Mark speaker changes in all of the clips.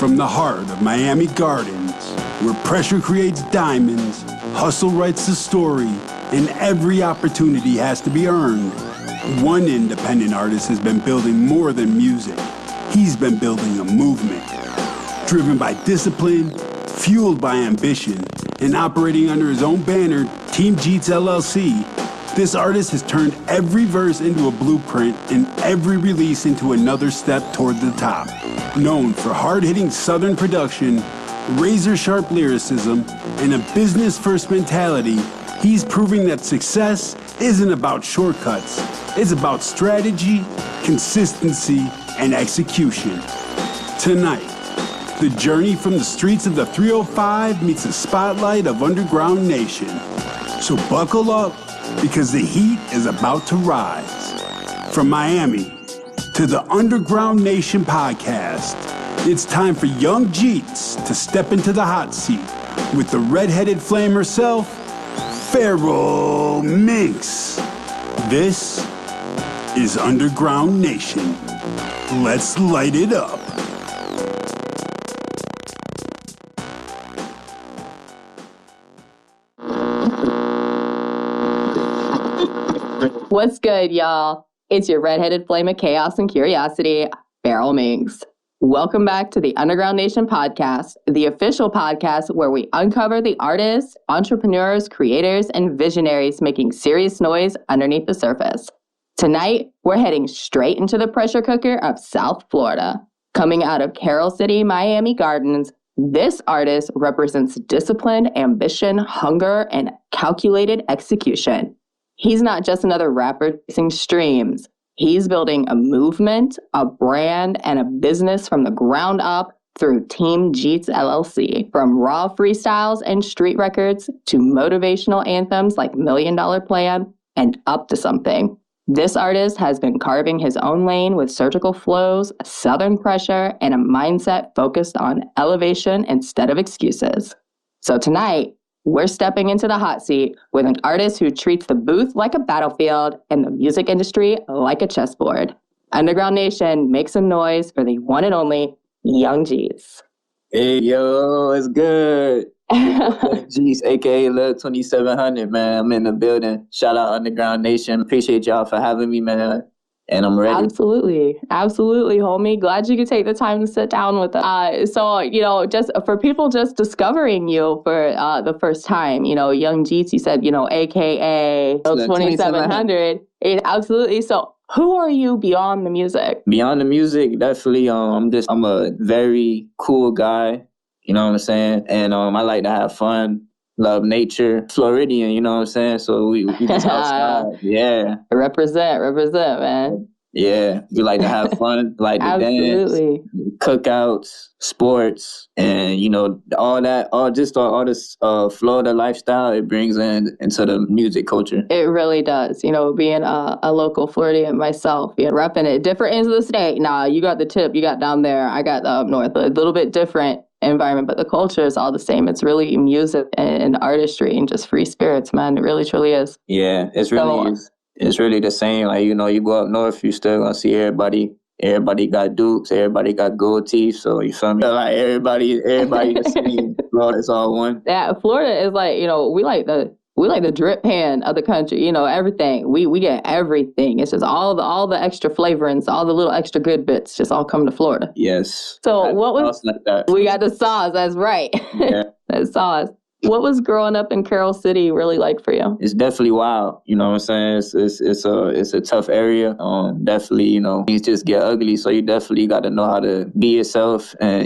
Speaker 1: From the heart of Miami Gardens, where pressure creates diamonds, hustle writes the story, and every opportunity has to be earned, one independent artist has been building more than music. He's been building a movement. Driven by discipline, fueled by ambition, and operating under his own banner, Team Jeets LLC, this artist has turned every verse into a blueprint and every release into another step toward the top. Known for hard-hitting Southern production, razor-sharp lyricism, and a business-first mentality, he's proving that success isn't about shortcuts. It's about strategy, consistency, and execution. Tonight, the journey from the streets of the 305 meets the spotlight of Underground Nation. So buckle up, because the heat is about to rise. From Miami to the Underground Nation podcast, it's time for Yung Jeets to step into the hot seat with the red-headed flame herself, Pharaoh Minx. This is Underground Nation. Let's light it up.
Speaker 2: What's good, y'all? It's your redheaded flame of chaos and curiosity, Pharaoh Minx. Welcome back to the Underground Nation podcast, the official podcast where we uncover the artists, entrepreneurs, creators, and visionaries making serious noise underneath the surface. Tonight, we're heading straight into the pressure cooker of South Florida. Coming out of Carroll City, Miami Gardens, this artist represents discipline, ambition, hunger, and calculated execution. He's not just another rapper chasing streams. He's building a movement, a brand, and a business from the ground up through Team Jeets LLC. From raw freestyles and street records to motivational anthems like $1 Million Plan and Up to Something. This artist has been carving his own lane with surgical flows, southern pressure, and a mindset focused on elevation instead of excuses. So tonight, we're stepping into the hot seat with an artist who treats the booth like a battlefield and the music industry like a chessboard. Underground Nation, make some noise for the one and only Yung Jeets.
Speaker 3: Hey, yo, it's good. Jeez, aka Lil 2700, man. I'm in the building. Shout out Underground Nation. Appreciate y'all for having me, man. And I'm ready.
Speaker 2: Absolutely, homie. Glad you could take the time to sit down with us. So, just for people just discovering you for the first time, Yung Jeets, you said, aka Lil 2700. Absolutely. So, who are you beyond the music?
Speaker 3: Beyond the music, definitely. I'm a very cool guy. You know what I'm saying? And I like to have fun, love nature, Floridian, you know what I'm saying? So we just outside. Yeah.
Speaker 2: Represent, man.
Speaker 3: Yeah. We like to have fun, like to dance, cookouts, sports, and all this Florida lifestyle it brings into the music culture.
Speaker 2: It really does. Being a local Floridian myself, repping it. Different ends of the state. Nah, you got the tip, you got down there, I got the up north. A little bit different environment, but the culture is all the same. It's really music and artistry and just free spirits, man. It really truly is.
Speaker 3: Yeah, it's really the same. Like, you go up north, you still gonna see everybody got dukes, everybody got gold teeth, so you feel me? Like everybody the same. Florida's all one.
Speaker 2: Yeah, Florida is like, we like the drip pan of the country, everything. We get everything. It's just all the extra flavorings, all the little extra good bits just all come to Florida.
Speaker 3: Yes.
Speaker 2: So what was
Speaker 3: like that?
Speaker 2: We got the sauce, that's right.
Speaker 3: Yeah.
Speaker 2: That sauce. What was growing up in Carroll City really like for you?
Speaker 3: It's definitely wild. You know what I'm saying? It's a tough area. Definitely, things just get ugly. So you definitely got to know how to be yourself and,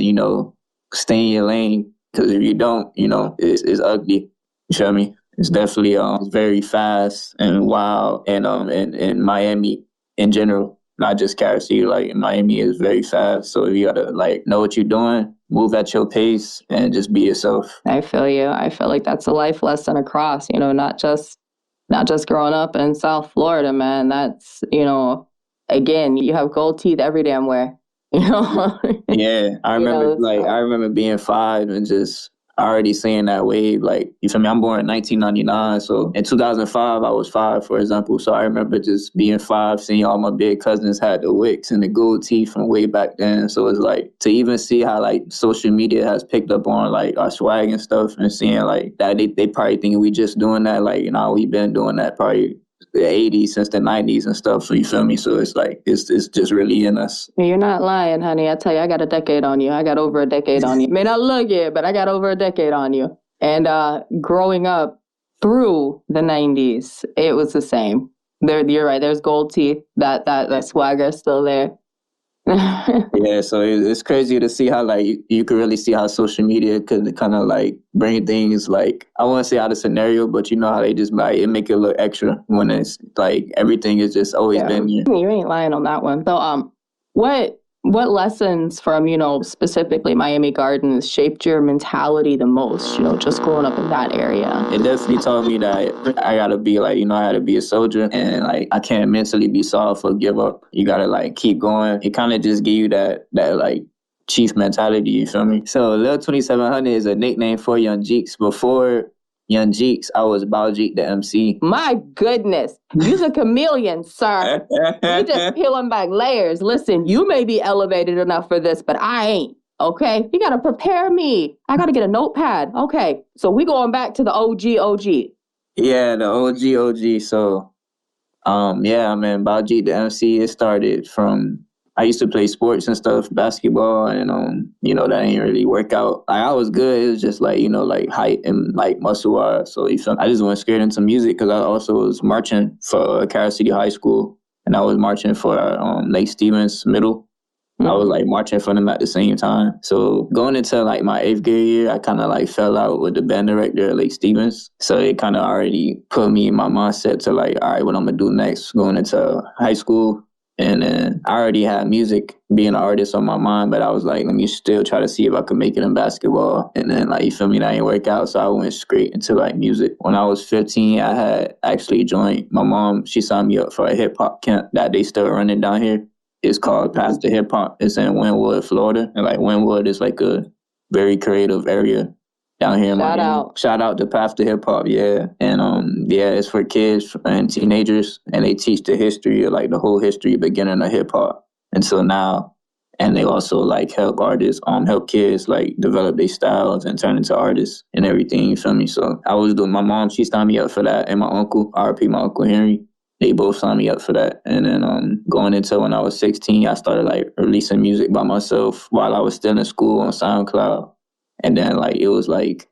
Speaker 3: stay in your lane. Because if you don't, it's ugly. You feel me? It's definitely very fast and wild, and Miami in general, not just Carroll City. Like Miami is very fast, so you gotta know what you're doing, move at your pace, and just be yourself.
Speaker 2: I feel you. I feel like that's a life lesson across. Not just growing up in South Florida, man. That's again, you have gold teeth every damn where.
Speaker 3: Yeah, I remember I remember being 5 and just already seeing that wave. Like, you feel me? I'm born in 1999. So in 2005, I was 5, for example. So I remember just being 5, seeing all my big cousins had the wicks and the gold teeth from way back then. So it's like, to even see how like social media has picked up on like our swag and stuff, and seeing like that they probably think we just doing that. Like, you know, we've been doing that probably the 80s since the 90s and stuff. So you feel me? So it's like, it's just really in us.
Speaker 2: You're not lying, honey. I tell you, I got a decade on you. I got over a decade on you. May not look it, but I got over a decade on you. And growing up through the 90s, it was the same. You're right. There's gold teeth. That swagger is still there.
Speaker 3: Yeah, so it's crazy to see how like you could really see how social media could kind of like bring things like, I won't say out of scenario, but you know how they just like it make it look extra when it's like everything has just always been here.
Speaker 2: You ain't lying on that one. So what lessons from, you know, specifically Miami Gardens shaped your mentality the most, you know, just growing up in that area?
Speaker 3: It definitely taught me that I gotta be like, you know, I had to be a soldier, and like I can't mentally be soft or give up. You gotta like keep going. It kind of just give you that like chief mentality, you feel me? So Lil 2700 is a nickname for Yung Jeets. Before Yung Jeets, I was Bow Jeet the MC.
Speaker 2: My goodness, you're a chameleon, sir. You just peeling back layers. Listen, you may be elevated enough for this, but I ain't. Okay, you gotta prepare me. I gotta get a notepad. Okay, so we going back to the OG.
Speaker 3: Yeah, the OG. So, yeah, man, Bow Jeet the MC. It started from, I used to play sports and stuff, basketball, and you know, that ain't really work out. Like, I was good. It was just like, you know, like height and like muscle wise. So you feel me? I just went straight into music because I also was marching for Carol City High School, and I was marching for Lake Stevens Middle. I was like marching for them at the same time. So going into like my 8th grade year, I kind of like fell out with the band director at Lake Stevens. So it kind of already put me in my mindset to like, all right, what I'm gonna do next going into high school. And then I already had music, being an artist on my mind, but I was like, let me still try to see if I could make it in basketball. And then like, you feel me, that ain't work out. So I went straight into like music. When I was 15, I had actually joined, my mom, she signed me up for a hip hop camp that they still running down here. It's called Path to Hip Hop. It's in Wynwood, Florida. And like Wynwood is like a very creative area down here in Miami. Shout out to Path to Hip Hop, yeah. And yeah, it's for kids and teenagers, and they teach the history, like the whole history beginning of hip hop until now. And they also like help artists, help kids like develop their styles and turn into artists and everything, you feel me? So I was doing, my mom, she signed me up for that, and my uncle, RP, my Uncle Henry, they both signed me up for that. And then going into when I was 16, I started like releasing music by myself while I was still in school on SoundCloud. And then like it was like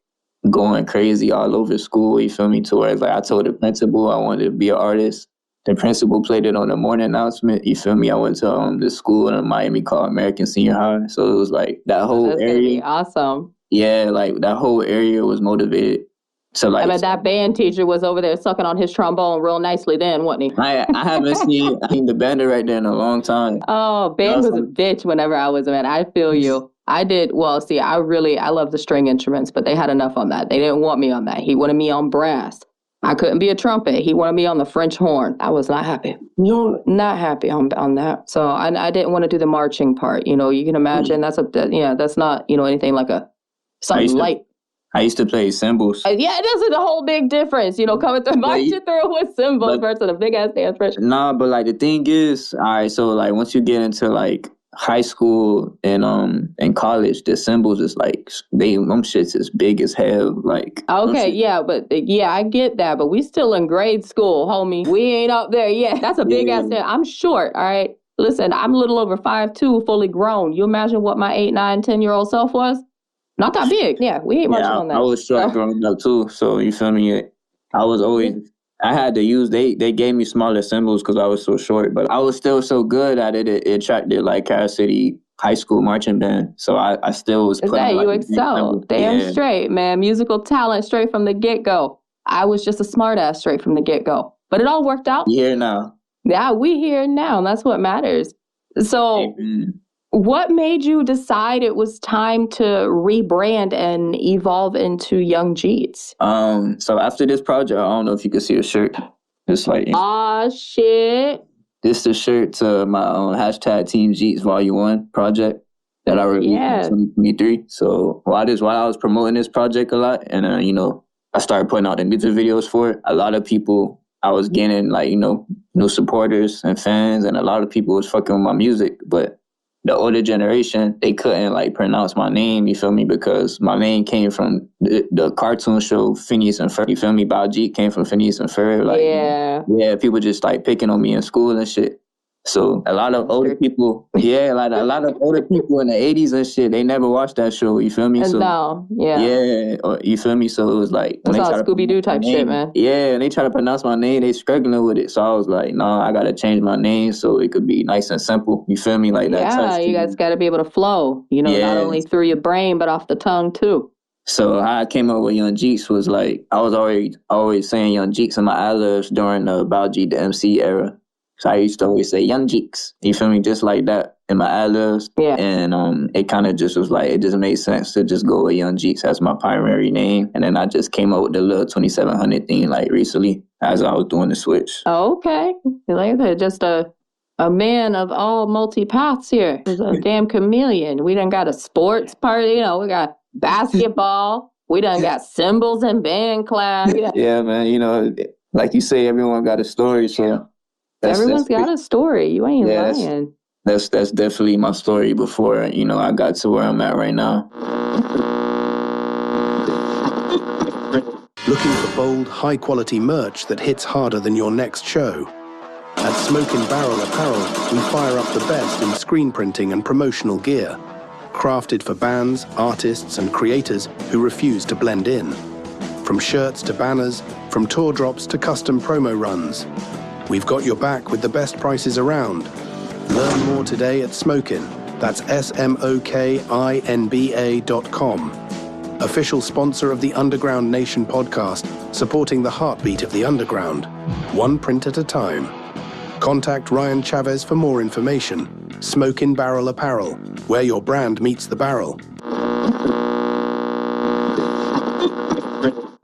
Speaker 3: going crazy all over school, you feel me? To where like I told the principal I wanted to be an artist. The principal played it on the morning announcement, you feel me? I went to this school in Miami called American Senior High. So it was like that whole area. That's gonna be
Speaker 2: awesome.
Speaker 3: Yeah, like that whole area was motivated. So like,
Speaker 2: I mean, that band teacher was over there sucking on his trombone real nicely then, wasn't he?
Speaker 3: I haven't seen the band right there in a long time.
Speaker 2: Oh, band was a bitch whenever I was a man. I feel you. I did, well, see, I love the string instruments, but they had enough on that. They didn't want me on that. He wanted me on brass. I couldn't be a trumpet. He wanted me on the French horn. I was not happy. No, not happy on that. So I didn't want to do the marching part. You know, you can imagine that's not, you know, anything like something light.
Speaker 3: I used to play cymbals.
Speaker 2: Yeah, this is a whole big difference, you know, coming through, marching through with cymbals versus a big-ass dance fresh.
Speaker 3: Nah, but like the thing is, all right, so like once you get into like high school and college, the cymbals is like, them shits is big as hell. Like,
Speaker 2: okay, yeah, but yeah, I get that, but we still in grade school, homie. We ain't up there yet. That's a big-ass dance. I'm short, all right? Listen, I'm a little over 5'2", fully grown. You imagine what my 8, 9, 10-year-old self was? Not that big. Yeah, we ain't marching on that.
Speaker 3: I was short growing up too, so you feel me? I was always, I had to use, they gave me smaller cymbals because I was so short, but I was still so good at it, it attracted like Carol City High School marching band. So I still was putting
Speaker 2: you excel. Damn straight, man. Musical talent straight from the get-go. I was just a smart ass straight from the get-go. But it all worked out.
Speaker 3: We here now.
Speaker 2: Yeah, we here now. And that's what matters. So what made you decide it was time to rebrand and evolve into Yung Jeets?
Speaker 3: So after this project, I don't know if you can see the shirt. It's like,
Speaker 2: ah, shit.
Speaker 3: This is the shirt to my own hashtag Team Jeets Volume 1 project. that I released in 2023. So while I was promoting this project a lot, and I started putting out the music videos for it. A lot of people, I was getting like new supporters and fans, and a lot of people was fucking with my music. But the older generation, they couldn't like pronounce my name. You feel me? Because my name came from the cartoon show Phineas and Ferb. You feel me? Baljeet came from Phineas and Ferb. Like yeah, people just like picking on me in school and shit. So a lot of older people, a lot of older people in the 80s and shit, they never watched that show, you feel me? So
Speaker 2: no,
Speaker 3: you feel me? So it was like
Speaker 2: it's all Scooby-Doo type shit, man.
Speaker 3: Yeah, and they try to pronounce my name, they struggling with it. So I was like, no, I gotta change my name so it could be nice and simple. You feel me? Like that.
Speaker 2: Yeah, you guys gotta be able to flow, not only through your brain but off the tongue too.
Speaker 3: So how I came up with Yung Jeets was like, I was always saying Yung Jeets in my ad-libs during the Baljeet the MC era. So I used to always say Yung Jeets, you feel me, just like that in my ad-libs.
Speaker 2: Yeah.
Speaker 3: And it kind of just was like, it just made sense to just go with Yung Jeets as my primary name. And then I just came up with the little 2700 thing like recently as I was doing the switch.
Speaker 2: Oh, okay. Like that, just a man of all multi-paths here. He's a damn chameleon. We done got a sports party, we got basketball. We done got cymbals and band class.
Speaker 3: Yeah, man, like you say, everyone got a story, so...
Speaker 2: Everyone's got a story. You ain't lying.
Speaker 3: That's definitely my story before, I got to where I'm at right now.
Speaker 4: Looking for bold, high-quality merch that hits harder than your next show? At Smoke and Barrel Apparel, we fire up the best in screen printing and promotional gear, crafted for bands, artists, and creators who refuse to blend in. From shirts to banners, from tour drops to custom promo runs, we've got your back with the best prices around. Learn more today at Smokin. That's SMOKINBA.com. Official sponsor of the Underground Nation podcast, supporting the heartbeat of the underground, one print at a time. Contact Ryan Chavez for more information. Smokin Barrel Apparel, where your brand meets the barrel.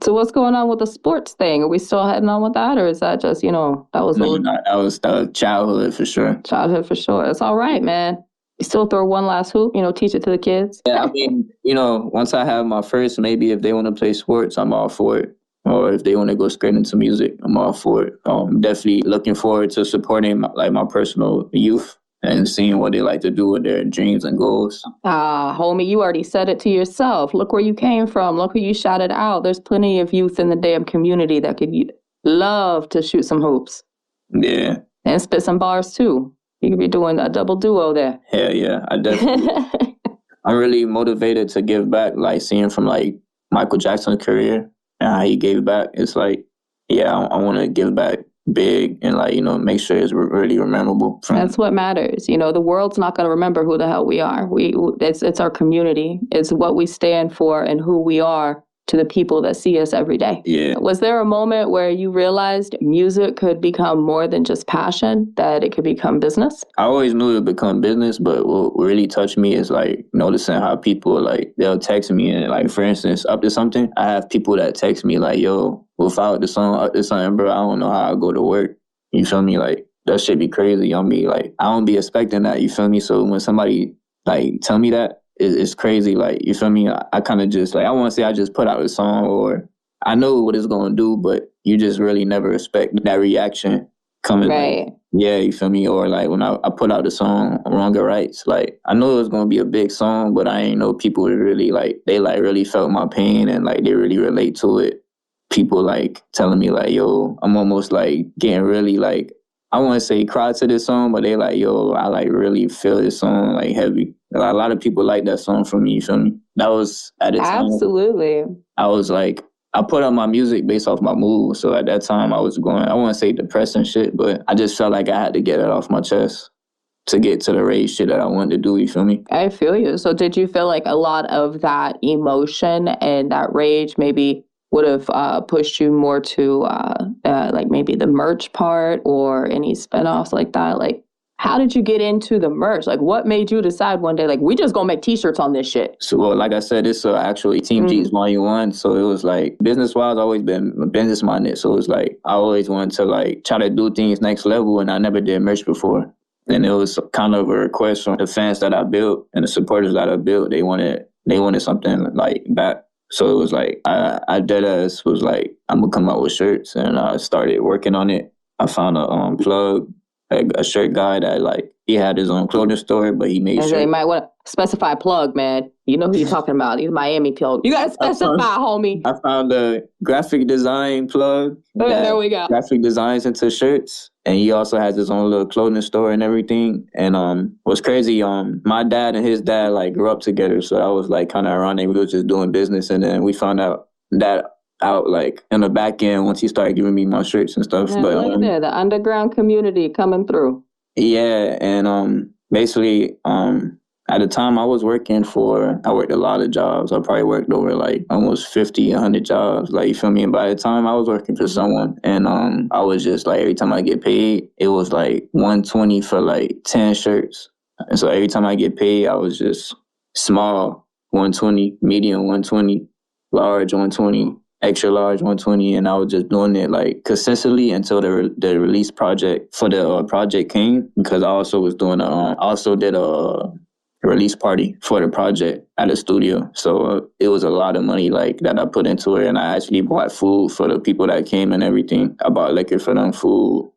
Speaker 2: So what's going on with the sports thing? Are we still heading on with that, or is that just, that was...
Speaker 3: No, that was childhood for sure.
Speaker 2: Childhood for sure. It's all right, man. You still throw one last hoop, teach it to the kids?
Speaker 3: Yeah, I mean, once I have my first, maybe if they want to play sports, I'm all for it. Or if they want to go straight into music, I'm all for it. Definitely looking forward to supporting my personal youth and seeing what they like to do with their dreams and goals.
Speaker 2: Homie, you already said it to yourself. Look where you came from. Look who you shouted out. There's plenty of youth in the damn community that could love to shoot some hoops.
Speaker 3: Yeah.
Speaker 2: And spit some bars too. You could be doing a double duo there.
Speaker 3: Hell yeah. I definitely... I'm really motivated to give back, like seeing from like Michael Jackson's career and how he gave back. It's like, yeah, I want to give back big and make sure it's really memorable.
Speaker 2: That's what matters. The world's not going to remember who the hell we are. It's our community. It's what we stand for and who we are to the people that see us every day.
Speaker 3: Yeah.
Speaker 2: Was there a moment where you realized music could become more than just passion, that it could become business?
Speaker 3: I always knew it would become business, but what really touched me is like noticing how people they'll text me and for instance, up to something, I have people that text me like, yo, without the song up to something, bro, I don't know how I go to work. You feel me? Like that shit be crazy on me. Like I don't be expecting that, you feel me? So when somebody tell me that, it's crazy. Like, you feel me? I kind of just I want to say I just put out a song or I know what it's going to do, but you just really never expect that reaction coming.
Speaker 2: Right.
Speaker 3: Yeah, you feel me? Or when I put out the song Wronger Rights, I know it was going to be a big song, but I ain't know people would really they really felt my pain and they really relate to it. People telling me yo, I'm almost getting really I want to say cry to this song, but they yo, I really feel this song heavy. A lot of people like that song from me, you feel me? That was at the time.
Speaker 2: Absolutely.
Speaker 3: I was I put out my music based off my mood. So at that time I was going, I wouldn't say depressed and shit, but I just felt like I had to get it off my chest to get to the rage shit that I wanted to do, you feel me?
Speaker 2: I feel you. So did you feel like a lot of that emotion and that rage maybe would have pushed you more to maybe the merch part or any spinoffs like that? How did you get into the merch? What made you decide one day, we just gonna make t-shirts on this shit?
Speaker 3: So, well, like I said, it's actually Team Jeets Volume 1. So it was business-wise, I've always been business-minded. So it was I always wanted to try to do things next level, and I never did merch before. And it was kind of a request from the fans that I built and the supporters that I built. They wanted something like back. So it was like, I deadass was like, I'm going to come out with shirts. And I started working on it. I found a plug, a shirt guy that like, he had his own clothing store, but he made
Speaker 2: And
Speaker 3: sure.
Speaker 2: they might want to specify plug, man. You know who you're talking about. He's Miami plug. You got to specify, homie.
Speaker 3: I found a graphic design plug.
Speaker 2: There we go.
Speaker 3: Graphic designs into shirts. And he also has his own little clothing store and everything. And what's crazy, my dad and his dad like grew up together. So that was like kind of ironic. We were just doing business. And then we found out like in the back end once he started giving me my shirts and stuff.
Speaker 2: Yeah,
Speaker 3: but
Speaker 2: look there, the underground community coming through.
Speaker 3: Yeah, and basically at the time I worked a lot of jobs. I probably worked over like almost 50, 100 jobs. Like, you feel me? And by the time I was working for someone, and I was just like, every time I get paid, it was like 120 for like 10 shirts. And so every time I get paid, I was just small 120, medium 120, large 120. Extra large 120, and I was just doing it like consistently until the release project for the project came, because I also was doing also did a release party for the project at a studio. So it was a lot of money like that I put into it, and I actually bought food for the people that came and everything. I bought liquor for them, food.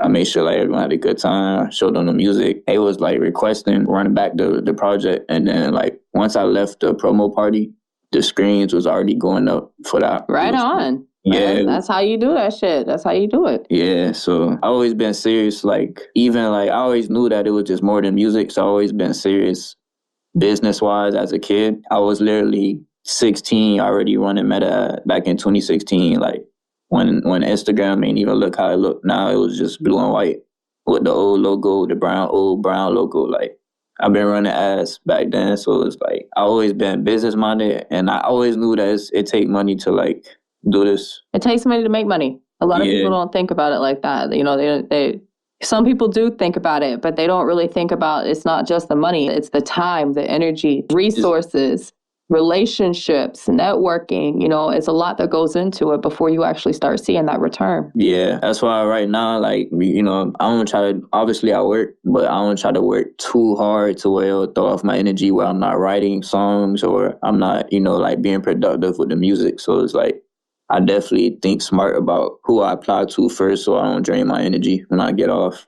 Speaker 3: I made sure like everyone had a good time. I showed them the music. It was like requesting running back the project, and then like once I left the promo party, the screens was already going up for that.
Speaker 2: Right on.
Speaker 3: Yeah.
Speaker 2: That's how you do that shit. That's how you do it.
Speaker 3: Yeah. So I always been serious. Like, even like I always knew that it was just more than music. So I always been serious business wise as a kid. I was literally 16 already running Meta back in 2016. Like when Instagram ain't even look how it looked. Now it was just blue and white with the old logo, the old brown logo. Like, I've been running ads back then, so it's like I always been business minded, and I always knew that it take money to like do this.
Speaker 2: It takes money to make money. A lot of people don't think about it like that. You know, they some people do think about it, but they don't really think about it's not just the money; it's the time, the energy, resources, relationships, networking. You know, it's a lot that goes into it before you actually start seeing that return.
Speaker 3: Yeah, that's why right now, like, you know, I don't try to, obviously I work, but I don't try to work too hard to where it'll throw off my energy where I'm not writing songs or I'm not, you know, like being productive with the music. So it's like, I definitely think smart about who I apply to first so I don't drain my energy when I get off.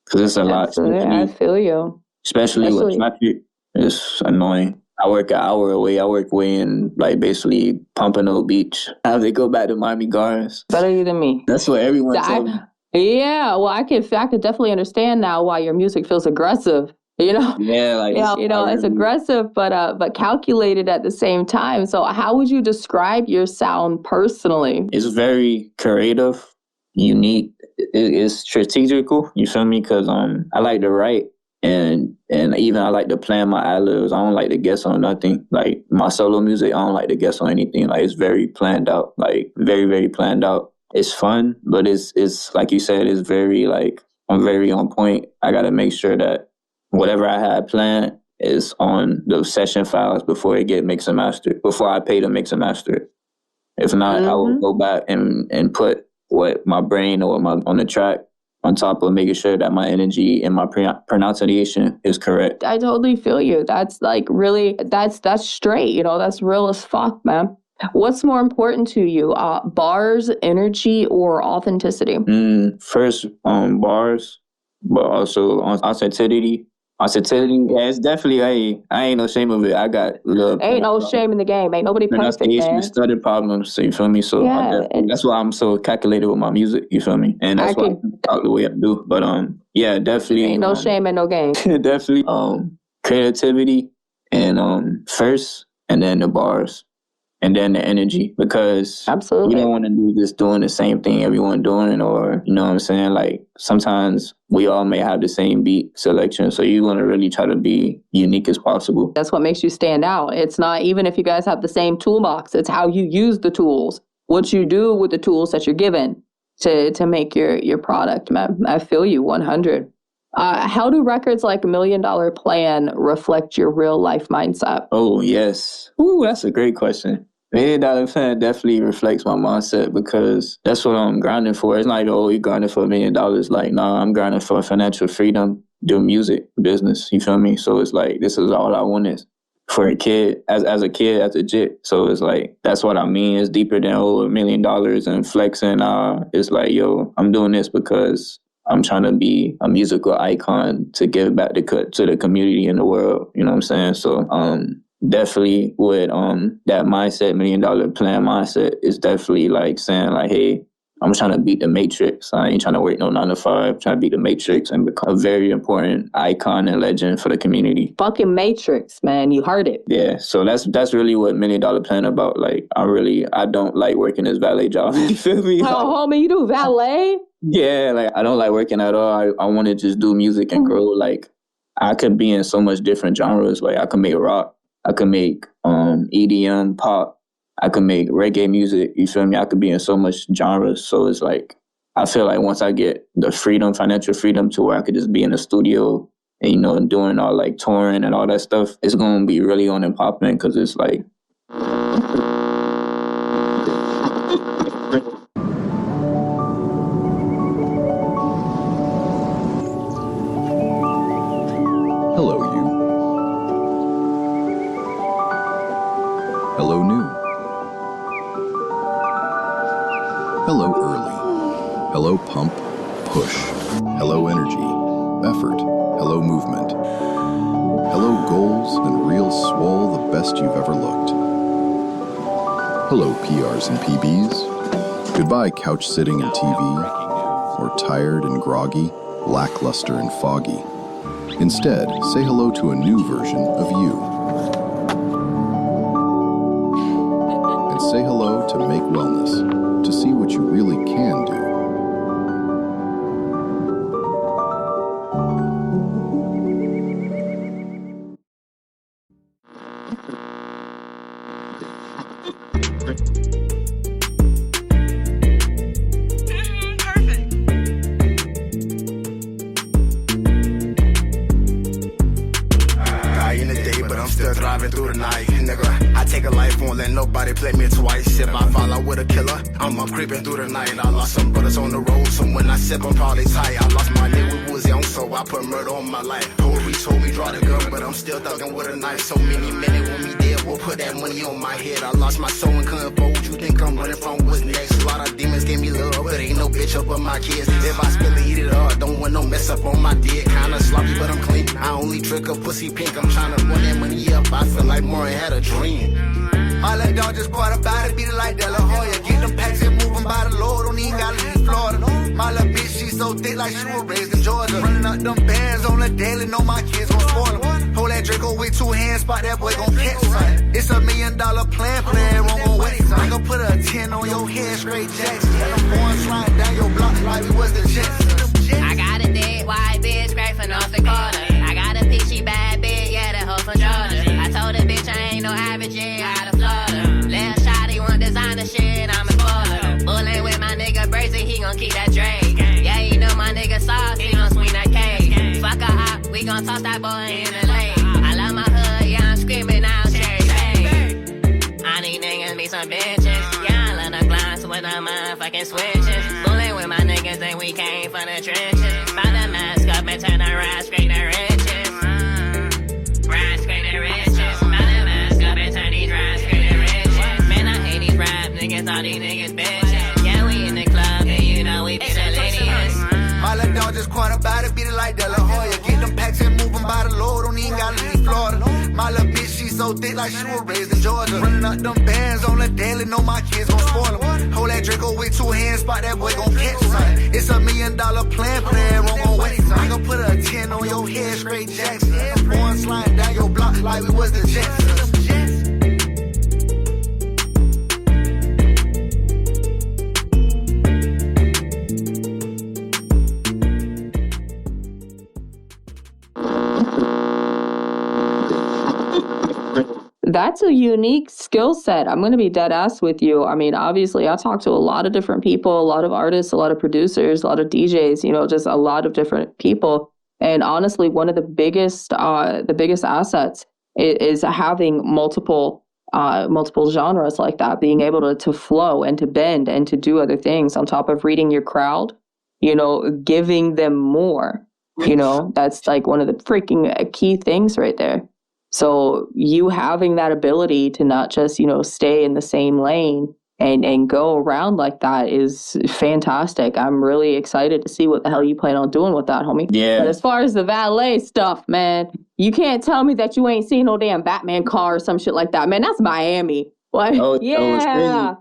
Speaker 3: Because it's a lot.
Speaker 2: I feel you.
Speaker 3: Especially with traffic, it's annoying. I work an hour away. I work way in like basically Pompano Beach. I have to go back to Miami Gardens.
Speaker 2: Better than me.
Speaker 3: That's what everyone told me.
Speaker 2: Yeah, well, I could definitely understand now why your music feels aggressive. You know,
Speaker 3: yeah, like
Speaker 2: it's aggressive, but calculated at the same time. So, how would you describe your sound personally?
Speaker 3: It's very creative, unique. It's strategical. You feel me? Because I like to write. And even I like to plan my ad-libs. I don't like to guess on nothing. Like my solo music, I don't like to guess on anything. Like it's very planned out, like very, very planned out. It's fun, but it's like you said, it's very like, I'm very on point. I got to make sure that whatever I had planned is on those session files before it get mixed and mastered, before I pay to mix and master it. If not, I will go back and put what my brain or on the track, on top of making sure that my energy and my pronunciation is correct.
Speaker 2: I totally feel you. That's like really, that's straight, you know, that's real as fuck, man. What's more important to you, bars, energy, or authenticity?
Speaker 3: First, bars, but also authenticity. Authenticity, yeah, it's definitely, I ain't no shame of it. I got love.
Speaker 2: Ain't no shame in the game. Ain't nobody perfect, man.
Speaker 3: Study problems, so you feel me? So that's why I'm so calculated with my music, you feel me? And that's why I talk the way I do. But yeah, definitely.
Speaker 2: Ain't no shame in no game.
Speaker 3: Definitely creativity and first, and then the bars. And then the energy, because
Speaker 2: absolutely,
Speaker 3: you don't want to do just doing the same thing everyone doing, or, you know what I'm saying? Like, sometimes we all may have the same beat selection, so you want to really try to be unique as possible.
Speaker 2: That's what makes you stand out. It's not even if you guys have the same toolbox, it's how you use the tools, what you do with the tools that you're given to make your product, man. I feel you 100. How do records like $1 Million Plan reflect your real life mindset?
Speaker 3: Oh, yes. Ooh, that's a great question. $1 Million Plan definitely reflects my mindset, because that's what I'm grinding for. It's not, oh, you grinding for $1 million. Like, nah, I'm grinding for financial freedom do music business. You feel me? So it's like, this is all I wanted for a kid, as a kid, as a jit. So it's like, that's what I mean. It's deeper than $1 million and flexing. It's like, yo, I'm doing this because I'm trying to be a musical icon to give back to the community in the world. You know what I'm saying? So definitely with that mindset, $1 million plan mindset, is definitely like saying like, hey, I'm trying to beat the matrix. I ain't trying to work no 9 to 5. I'm trying to beat the matrix and become a very important icon and legend for the community.
Speaker 2: Fucking matrix, man. You heard it.
Speaker 3: Yeah. So that's really what $1 million plan about. Like, I don't like working this valet job. You feel me?
Speaker 2: Oh, homie, you do valet?
Speaker 3: Yeah. Like, I don't like working at all. I want to just do music and grow. Like, I could be in so much different genres. Like, I could make rock. I could make EDM, pop. I could make reggae music, you feel me? I could be in so much genres. So it's like, I feel like once I get the freedom, financial freedom, to where I could just be in the studio and, you know, doing all like touring and all that stuff, it's going to be really on and popping, because it's like...
Speaker 5: Hello, you. Hello, new. Hello, early. Hello, pump, push. Hello, energy, effort. Hello, movement. Hello, goals and real swole, the best you've ever looked. Hello, PRs and PBs. Goodbye, couch sitting and TV, or tired and groggy, lackluster and foggy. Instead, say hello to a new version of you. And say hello to Make Wellness, to see what you really can do.
Speaker 6: Play me twice. If I fall out with a killer, I'm up creeping through the night. I lost some brothers on the road, so when I sip, I'm probably tight. I lost my nigga with Woozy on, so I put murder on my life. He told me draw the gun, but I'm still thugging with a knife. So many minutes when me dead, will put that money on my head. I lost my soul and couldn't fold. You think I'm running from what's next? A lot of demons gave me love, but ain't no bitch up on my kids. If I spill it, eat it up. Don't want no mess up on my dick. Kinda sloppy, but I'm clean. I only drink a pussy pink. I'm trying to run that money up. I feel like Maury had a dream. My little dog just caught about it, beat it like De La Hoya. Get them packs and move them by the Lord, don't even gotta leave Florida. My little bitch, she so thick like she was raised in Georgia. Running up them bands on the daily, know my kids gon' spoil them. Hold that Draco with 2 hands, spot that boy gon' catch something. It's $1 million plan, play it wrong gon' wet. I gon' put a 10 on your head, straight jacks. And I'm going sliding down your block like we was the Jets.
Speaker 7: I got a dead white bitch, straight from North Dakota. I got a peachy bad bitch, yeah, that hoe from Georgia. I told the bitch I ain't no average, yeah, out of Florida. Lil' shawty want designer shit, I'm a spoiler. Bullin' with my nigga Brazy, he gon' keep that Drake. Yeah, you know my nigga Sauce, he gon' swing that cake. Fuck a op, we gon' toss that boy in the lake. I love my hood, yeah, I'm screaming out Cherry Bay. I need niggas be some bitches. Yeah, I love the glass with the motherfucking switches. Bullin' with my niggas and we came from the trenches. Buy the mask up and turn around, scrape the riches. Ride, scrape the riches. Buy the mask up and turn these rides, scrape the riches. Man, I hate these rap niggas, all these niggas bitches. Yeah, we in the club and you know we be the ladies.
Speaker 6: My little dog just caught about it, beat it like De La Hoya. Get them packs and move them by the Lord, don't even gotta leave Florida. My little bitch, she so thick like she was raised in Georgia. Running up them bands on the daily, know my kids gon' spoil them. Hold that Draco with 2 hands, spot that boy gon' catch something. It's $1 million plan, play it wrong gon' wet. I gon' put a 10 on your head, straight jacks. I'm going sliding down your block like we was the Jets.
Speaker 2: That's a unique skill set. I'm going to be dead ass with you. I mean, obviously, I talk to a lot of different people, a lot of artists, a lot of producers, a lot of DJs, you know, just a lot of different people. And honestly, one of the biggest assets is having multiple genres like that, being able to flow and to bend and to do other things on top of reading your crowd, you know, giving them more You know, that's like one of the freaking key things right there. So you having that ability to not just, you know, stay in the same lane and go around like that is fantastic. I'm really excited to see what the hell you plan on doing with that, homie.
Speaker 3: Yeah.
Speaker 2: But as far as the valet stuff, man, you can't tell me that you ain't seen no damn Batman car or some shit like that. Man, that's Miami. Like,
Speaker 3: It's crazy.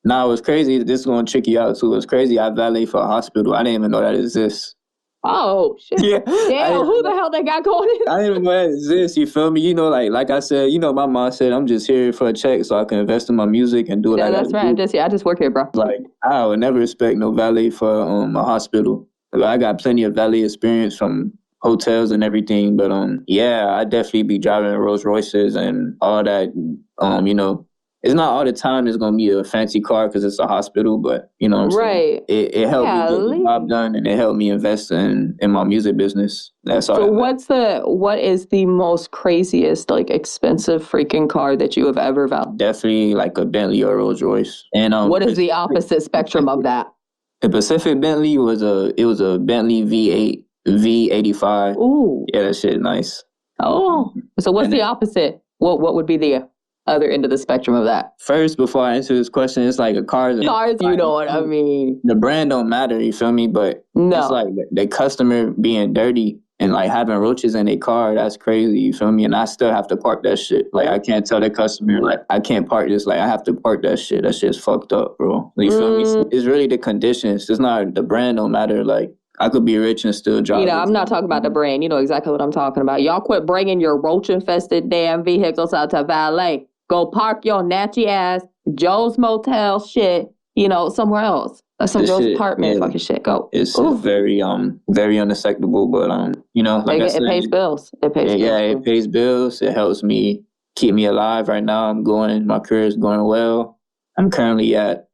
Speaker 3: Nah, it was crazy. This is going to trick you out, too. It was crazy. I valet for a hospital. I didn't even know that exists.
Speaker 2: Oh, shit.
Speaker 3: Yeah.
Speaker 2: Damn, who the hell they got going in?
Speaker 3: I didn't even know that exists. You feel me? You know, like I said, you know, my mom said, I'm just here for a check so I can invest in my music and do what I
Speaker 2: that's right. I just work here, bro.
Speaker 3: Like, I would never expect no valet for a hospital. I got plenty of valet experience from hotels and everything, but yeah, I definitely be driving Rolls Royces and all that. You know, it's not all the time it's gonna be a fancy car because it's a hospital, but you know what I'm saying? It helped me get the job done, and it helped me invest in my music business. That's all.
Speaker 2: So what is the most craziest, like, expensive freaking car that you have ever found?
Speaker 3: Definitely like a Bentley or Rolls Royce. And
Speaker 2: what is the opposite spectrum of that?
Speaker 3: The Pacific Bentley was a Bentley V8 V85.
Speaker 2: Ooh,
Speaker 3: yeah, that shit nice.
Speaker 2: Oh, so what's the opposite? What would be the other end of the spectrum of that?
Speaker 3: First, before I answer this question, it's like a car.
Speaker 2: Cars, you know what I mean.
Speaker 3: The brand don't matter, you feel me? But it's like the customer being dirty and like having roaches in their car, that's crazy, you feel me? And I still have to park that shit. Like, I can't tell the customer, like, I can't park this. Like, I have to park that shit. That shit's fucked up, bro. You feel me? It's really the conditions. It's not, the brand don't matter. Like, I could be rich and still drive.
Speaker 2: You know, I'm not talking about the brand. You know exactly what I'm talking about. Y'all quit bringing your roach-infested damn vehicles out to valet. Go park your natchy ass Joe's Motel shit, you know, somewhere else. That's some Joe's apartment fucking shit. Go.
Speaker 3: It's very unacceptable, but you know, like I said,
Speaker 2: it pays bills. It pays bills.
Speaker 3: Yeah, it pays bills. It helps me keep me alive right now. My career is going well. I'm currently at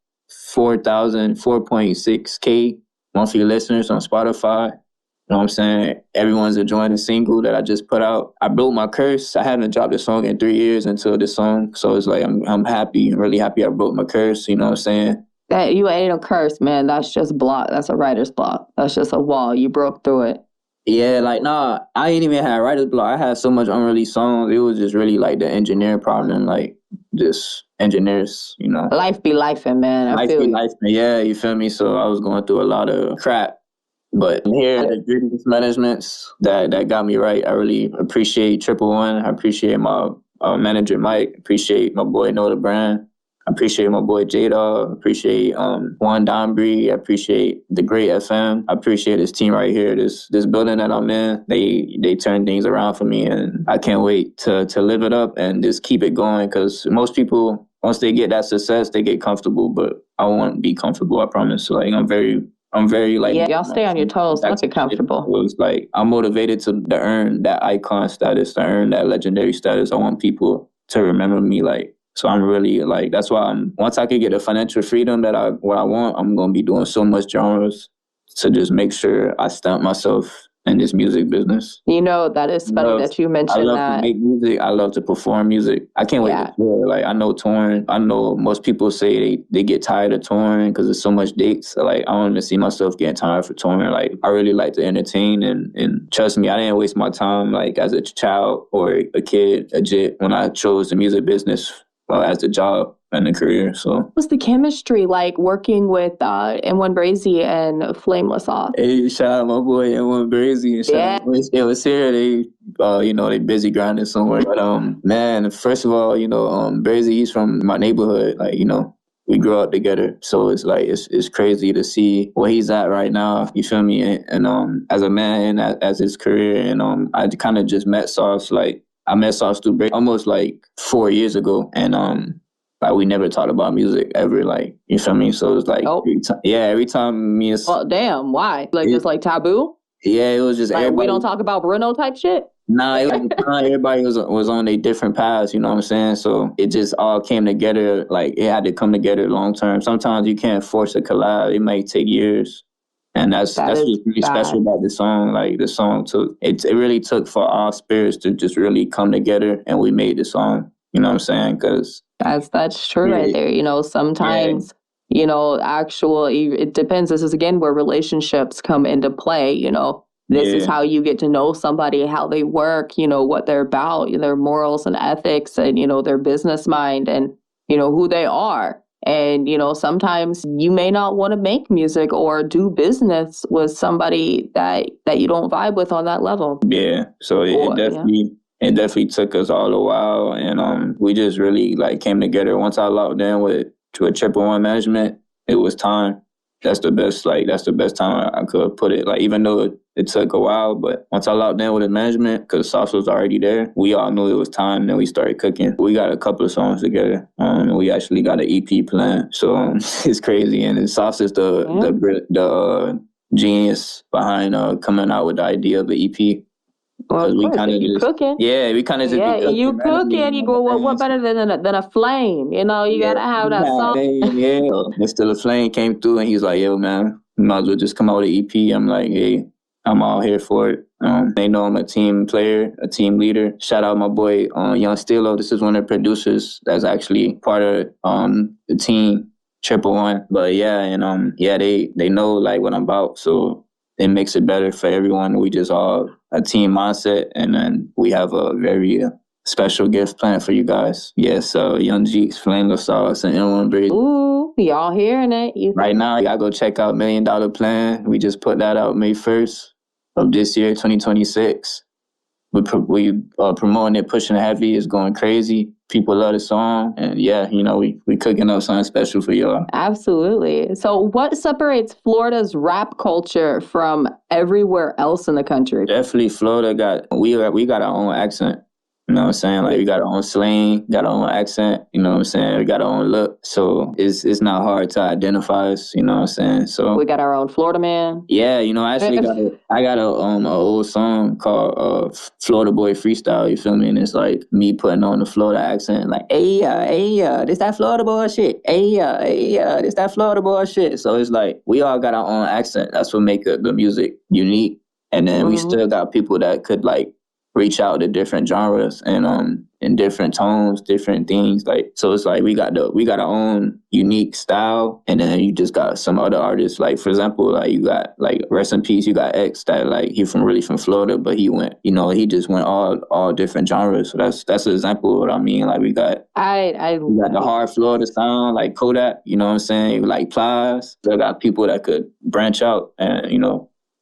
Speaker 3: 4.6K monthly listeners on Spotify. You know what I'm saying? Everyone's enjoying the single that I just put out. I broke my curse. I haven't dropped a song in 3 years until this song. So it's like, I'm happy, really happy I broke my curse. You know what I'm saying?
Speaker 2: That you ain't a curse, man. That's just block. That's a writer's block. That's just a wall. You broke through it.
Speaker 3: Yeah, like, nah, I ain't even had writer's block. I had so much unreleased songs. It was just really like the engineer problem, like just engineers, you know.
Speaker 2: Life be lifing, man.
Speaker 3: Life be lifing. Yeah, you feel me? So I was going through a lot of crap. But here, the business managements that got me right. I really appreciate Triple One. I appreciate my manager, Mike. Appreciate my boy, Know the Brand. I appreciate my boy, J-Dog. I appreciate Juan Donbry. I appreciate the Great FM. I appreciate this team right here, this building that I'm in. They turn things around for me, and I can't wait to live it up and just keep it going, because most people, once they get that success, they get comfortable, but I won't be comfortable, I promise. Like, I'm very like,
Speaker 2: yeah, y'all stay on your toes. Don't get comfortable.
Speaker 3: It was like, I'm motivated to earn that icon status, to earn that legendary status. I want people to remember me. Like, so I'm really like, that's why once I can get the financial freedom what I want, I'm going to be doing so much genres to just make sure I stamp myself in this music business.
Speaker 2: You know, that is funny that you mentioned that.
Speaker 3: I love to make music. I love to perform music. I can't wait to tour. Like, I know touring. I know most people say they get tired of touring because there's so much dates. So, like, I don't even see myself getting tired for touring. Like, I really like to entertain, and trust me, I didn't waste my time, like, as a child or a kid, when I chose the music business as a job and a career. So
Speaker 2: what's the chemistry like working with N1 Brazy and Flameless Off?
Speaker 3: Hey, shout out my boy N1 Brazy and shout out it was here. They they busy grinding somewhere. But man, first of all, Brazy, he's from my neighborhood. Like, we grew up together. So it's like it's crazy to see where he's at right now. You feel me? And as a man, as his career, and I kind of just met Sauce. Like, I met Sauce through Brazy almost like 4 years ago, and like, we never talked about music ever, like, you feel me? So it was like, every time me and...
Speaker 2: Well, damn, why? Like, just like taboo?
Speaker 3: Yeah, it was just
Speaker 2: like, everybody... we don't talk about Bruno type shit?
Speaker 3: Nah, everybody was on a different paths, you know what I'm saying? So it just all came together, like, it had to come together long term. Sometimes you can't force a collab. It might take years. And that's what's really special about the song. Like, the song it really took for our spirits to just really come together, and we made the song, you know what I'm saying? Because...
Speaker 2: That's true right there. Sometimes, it depends. This is, again, where relationships come into play. This is how you get to know somebody, how they work, what they're about, their morals and ethics, and, their business mind, and, who they are. And, sometimes you may not want to make music or do business with somebody that you don't vibe with on that level.
Speaker 3: Yeah. So it definitely took us all a while. And we just really like came together. Once I locked in with Triple One management, it was time. That's the best time I could put it. Like, even though it took a while, but once I locked in with the management, because Sauce was already there, we all knew it was time. Then we started cooking. We got a couple of songs together. And we actually got an EP planned. So it's crazy. And then Sauce is the genius behind coming out with the idea of the EP.
Speaker 2: Well, we kind of just cooking.
Speaker 3: Yeah, we kind of just be cooking.
Speaker 2: You cooking. You go, well, what better than a flame? You gotta have that song.
Speaker 3: Yeah, Mr. LaFlame came through and he's like, "Yo, man, you might as well just come out with an EP." I'm like, "Hey, I'm all here for it." They know I'm a team player, a team leader. Shout out my boy Young Stilo. This is one of the producers that's actually part of the team Triple One. But yeah, and they know like what I'm about, so it makes it better for everyone. We just all a team mindset, and then we have a very special gift planned for you guys. Yes, Yung Jeets, Flameless Sauce, and N1 Bridge.
Speaker 2: Ooh, y'all hearing it?
Speaker 3: Right now, y'all go check out $1 Million Plan. We just put that out May 1st of this year, 2026. We promoting it, pushing it heavy. It's going crazy. People love the song. And we cooking up something special for y'all.
Speaker 2: Absolutely. So what separates Florida's rap culture from everywhere else in the country?
Speaker 3: Definitely Florida we got our own accent. You know what I'm saying? Like, we got our own slang, got our own accent, you know what I'm saying? We got our own look. So it's not hard to identify us, you know what I'm saying? So
Speaker 2: we got our own Florida man.
Speaker 3: Yeah, I actually got a old song called Florida Boy Freestyle, you feel me? And it's like me putting on the Florida accent, like, hey, this that Florida boy shit. Hey, this that Florida boy shit. So it's like, we all got our own accent. That's what make the music unique. And then we still got people that could like reach out to different genres and in different tones, different things. Like, so it's like we got our own unique style, and then you just got some other artists. Like, for example, like you got like rest in peace, you got X that like he from Florida, but he went, he just went all different genres. So that's an example of what I mean. Like, we got we got the hard Florida sound, like Kodak, you know what I'm saying? Like Plies. They got people that could branch out, and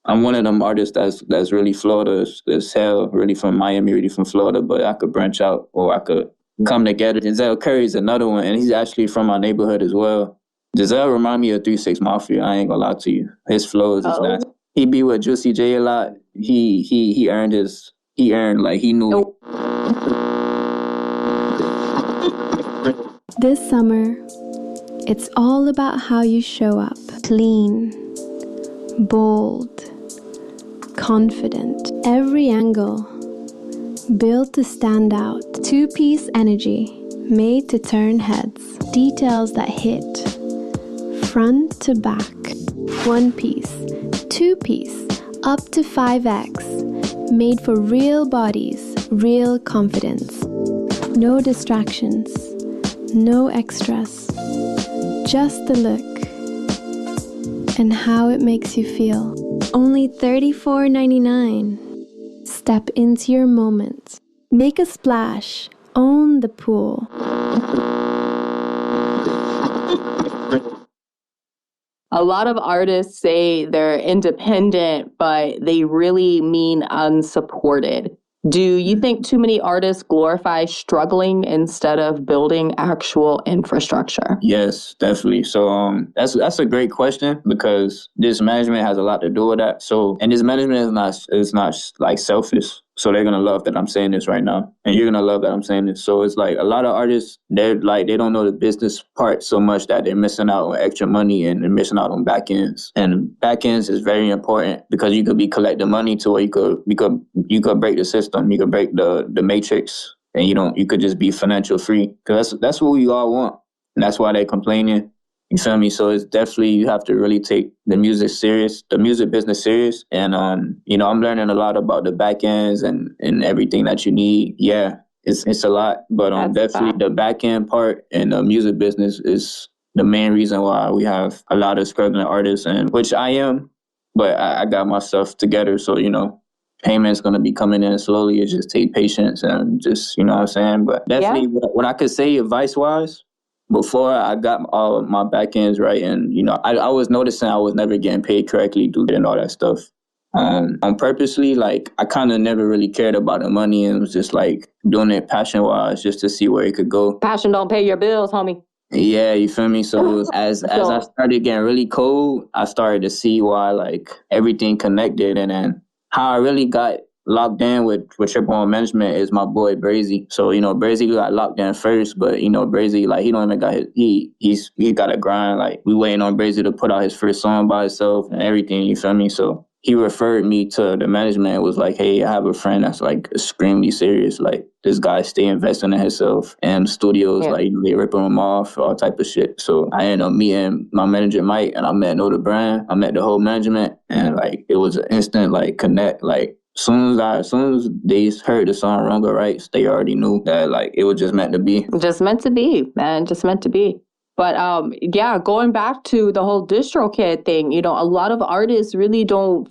Speaker 3: I'm one of them artists that's really Florida as hell, really from Miami, really from Florida, but I could branch out or I could come together. Denzel Curry's another one, and he's actually from my neighborhood as well. Denzel remind me of 3 6 Mafia, I ain't gonna lie to you. His flow is just nice. He be with Juicy J a lot. He earned like he knew.
Speaker 8: This summer, it's all about how you show up. Clean, bold, confident, every angle, built to stand out. 2-piece energy, made to turn heads. Details that hit, front to back. 1-piece, 2-piece, up to 5X, made for real bodies, real confidence. No distractions, no extras, just the look and how it makes you feel. Only $34.99. Step into your moment. Make a splash. Own the pool.
Speaker 2: A lot of artists say they're independent, but they really mean unsupported. Do you think too many artists glorify struggling instead of building actual infrastructure?
Speaker 3: Yes, definitely. So that's a great question, because this management has a lot to do with that. So, and this management is not like selfish. So they're gonna love that I'm saying this right now, and you're gonna love that I'm saying this. So it's like a lot of artists, they don't know the business part so much that they're missing out on extra money and they're missing out on back ends. And back ends is very important, because you could be collecting money to where you could break the system, you could break the matrix, and you could just be financial free. Because that's what we all want, and that's why they're complaining. You feel me? So it's definitely, you have to really take the music business serious. And, I'm learning a lot about the back ends and everything that you need. Yeah, it's a lot, but definitely the back end part and the music business is the main reason why we have a lot of struggling artists, and which I am. but I got myself together. So, you know, payment's going to be coming in slowly. It just take patience and just, you know what I'm saying? But definitely what I could say advice-wise, before I got all my back ends right, and, you know, I was noticing I was never getting paid correctly due to and all that stuff. On purposely, like, I kind of never really cared about the money and was just, like, doing it passion-wise just to see where it could go.
Speaker 2: Passion don't pay your bills, homie.
Speaker 3: Yeah, you feel me? So as I started getting really cold, I started to see why, like, everything connected. And then how I really got locked in with Triple One Management is my boy Brazy. So, you know, Brazy got locked in first, but, you know, Brazy, like, he don't even got he got to grind. Like, we waiting on Brazy to put out his first song by himself and everything, you feel me? So he referred me to the management and was like, hey, I have a friend that's, like, extremely serious. Like, this guy stay investing in himself, and studios, like, they ripping him off, all type of shit. So I ended up meeting my manager, Mike, and I met the brand. I met the whole management, and, like, it was an instant, like, connect. Like, as soon as they heard the song Wrong or Right, they already knew that, like, it was just meant to be.
Speaker 2: Just meant to be, man. Just meant to be. But yeah, going back to the whole DistroKid thing, you know, a lot of artists really don't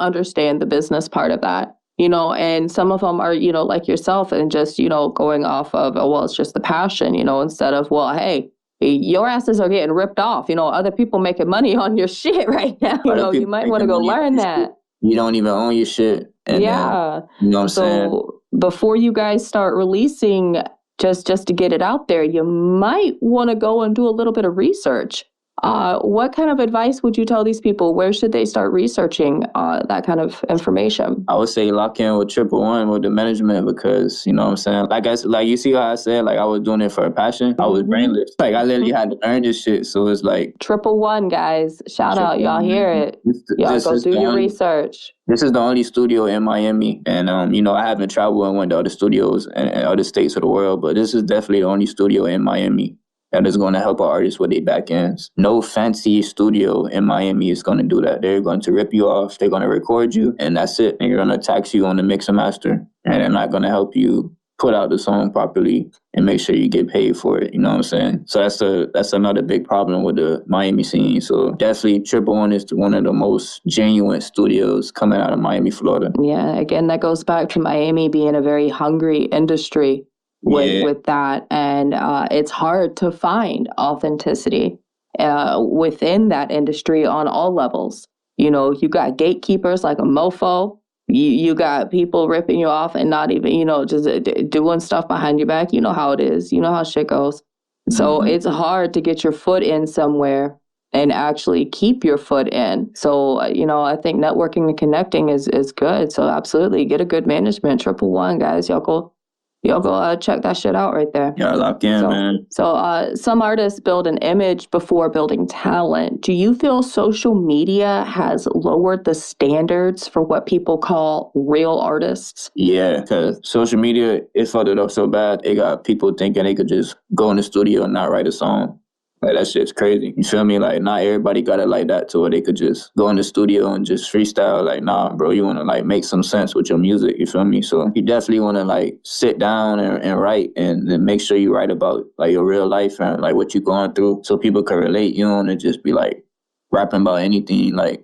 Speaker 2: understand the business part of that, you know, and some of them are, you know, like yourself, and just, you know, going off of, oh, well, it's just the passion, you know, instead of, well, hey, your asses are getting ripped off, you know, other people making money on your shit right now, you know, you might want to go learn that.
Speaker 3: You don't even own your shit. And
Speaker 2: yeah.
Speaker 3: You know what I'm saying?
Speaker 2: So before you guys start releasing, just to get it out there, you might want to go and do a little bit of research. What kind of advice would you tell these people? Where should they start researching that kind of information?
Speaker 3: I would say lock in with Triple One, with the management, because, you know what I'm saying? Like you see how I said, like, I was doing it for a passion. I was brainless. Like, I literally had to learn this shit. So it's like...
Speaker 2: Triple One, guys. Shout out. Y'all hear it. Y'all go do your research.
Speaker 3: This is the only studio in Miami. And, you know, I haven't traveled and went to other studios and other states of the world, but this is definitely the only studio in Miami that is going to help our artists with their back ends. No fancy studio in Miami is going to do that. They're going to rip you off. They're going to record you, and that's it. And you're going to tax you on the mix and master, and they're not going to help you put out the song properly and make sure you get paid for it. You know what I'm saying? So that's another big problem with the Miami scene. So definitely Triple One is one of the most genuine studios coming out of Miami, Florida.
Speaker 2: Yeah, again, that goes back to Miami being a very hungry industry with that. And it's hard to find authenticity within that industry on all levels. You know, you got gatekeepers like a mofo. You got people ripping you off and not even, you know, just doing stuff behind your back. You know how it is. You know how shit goes. So it's hard to get your foot in somewhere and actually keep your foot in. So, you know, I think networking and connecting is good. So absolutely get a good management. Triple One, guys. Y'all go check that shit out right there.
Speaker 3: Yeah, lock in, man.
Speaker 2: So some artists build an image before building talent. Do you feel social media has lowered the standards for what people call real artists?
Speaker 3: Yeah, because social media, it fucked it up so bad. It got people thinking they could just go in the studio and not write a song. Like, that shit's crazy. You feel me? Like, not everybody got it like that to where they could just go in the studio and just freestyle. Like, nah, bro, you want to, like, make some sense with your music. You feel me? So you definitely want to, like, sit down and write and make sure you write about, like, your real life and, like, what you're going through so people can relate. You don't want to just be, like, rapping about anything. Like,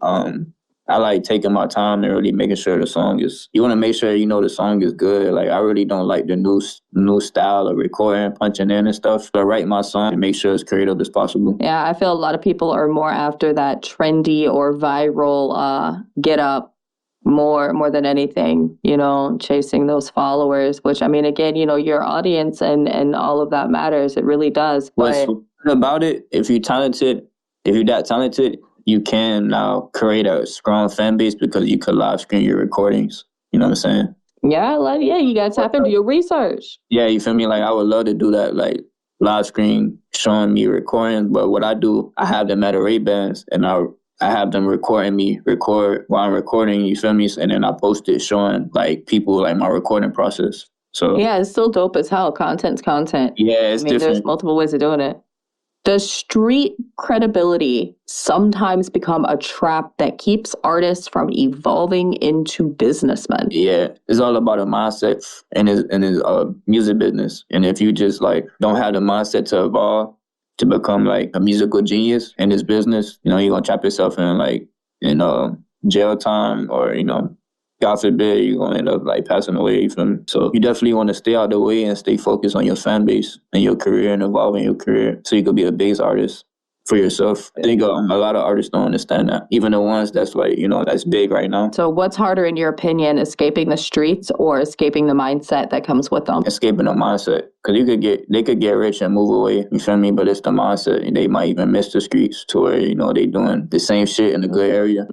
Speaker 3: I like taking my time and really making sure the song is, you want to make sure, you know, the song is good. Like, I really don't like the new style of recording, punching in and stuff. So I write my song and make sure it's creative as possible.
Speaker 2: Yeah, I feel a lot of people are more after that trendy or viral get up more than anything, you know, chasing those followers, which, I mean, again, you know, your audience and all of that matters. It really does.
Speaker 3: What's about it, if you're that talented, you can now create a strong fan base because you could live stream your recordings. You know what I'm saying?
Speaker 2: Yeah, you got to tap into your research.
Speaker 3: Yeah, you feel me? Like, I would love to do that, like, live stream showing me recording. But what I do, I have them at a Ray-Bans, and I have them record while I'm recording, you feel me? And then I post it showing, like, people, like, my recording process. So
Speaker 2: yeah, it's still dope as hell. Content's content.
Speaker 3: Yeah, it's different.
Speaker 2: There's multiple ways of doing it. Does street credibility sometimes become a trap that keeps artists from evolving into businessmen?
Speaker 3: Yeah, it's all about a mindset in his music business. And if you just, like, don't have the mindset to evolve, to become, like, a musical genius in this business, you know, you're going to trap yourself in, like, in jail time, or, God forbid, you're going to end up like passing away, you feel me? So you definitely want to stay out the way and stay focused on your fan base and your career and evolving your career so you could be a base artist for yourself. I think a lot of artists don't understand that, even the ones that's like, that's big right now.
Speaker 2: So what's harder in your opinion, escaping the streets or escaping the mindset that comes with them?
Speaker 3: Escaping the mindset, because they could get rich and move away, you feel me? But it's the mindset, and they might even miss the streets to where, they doing the same shit in a good area.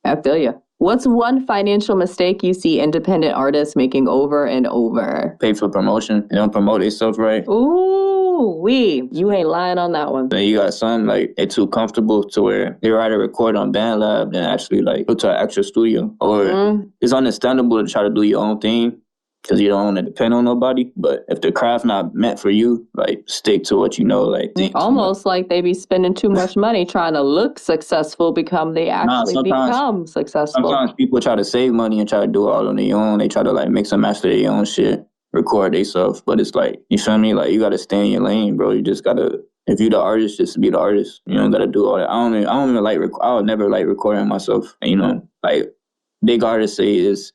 Speaker 2: I feel you. What's one financial mistake you see independent artists making over and over?
Speaker 3: Pay for promotion. They don't promote themselves right.
Speaker 2: Ooh, you ain't lying on that one.
Speaker 3: Then you got some, like, they're too comfortable to where they rather record on BandLab than actually, like, go to an actual studio. Or it's understandable to try to do your own thing because you don't want to depend on nobody. But if the craft not meant for you, like, stick to what you know. Like,
Speaker 2: almost like they be spending too much money trying to look successful, become successful.
Speaker 3: Sometimes people try to save money and try to do it all on their own. They try to, like, mix and master their own shit, record themselves. But it's like, you feel me? Like, you got to stay in your lane, bro. You just got to, if you the artist, just be the artist. You don't got to do all that. I don't even like, I would never like recording myself. Like, big artists say it's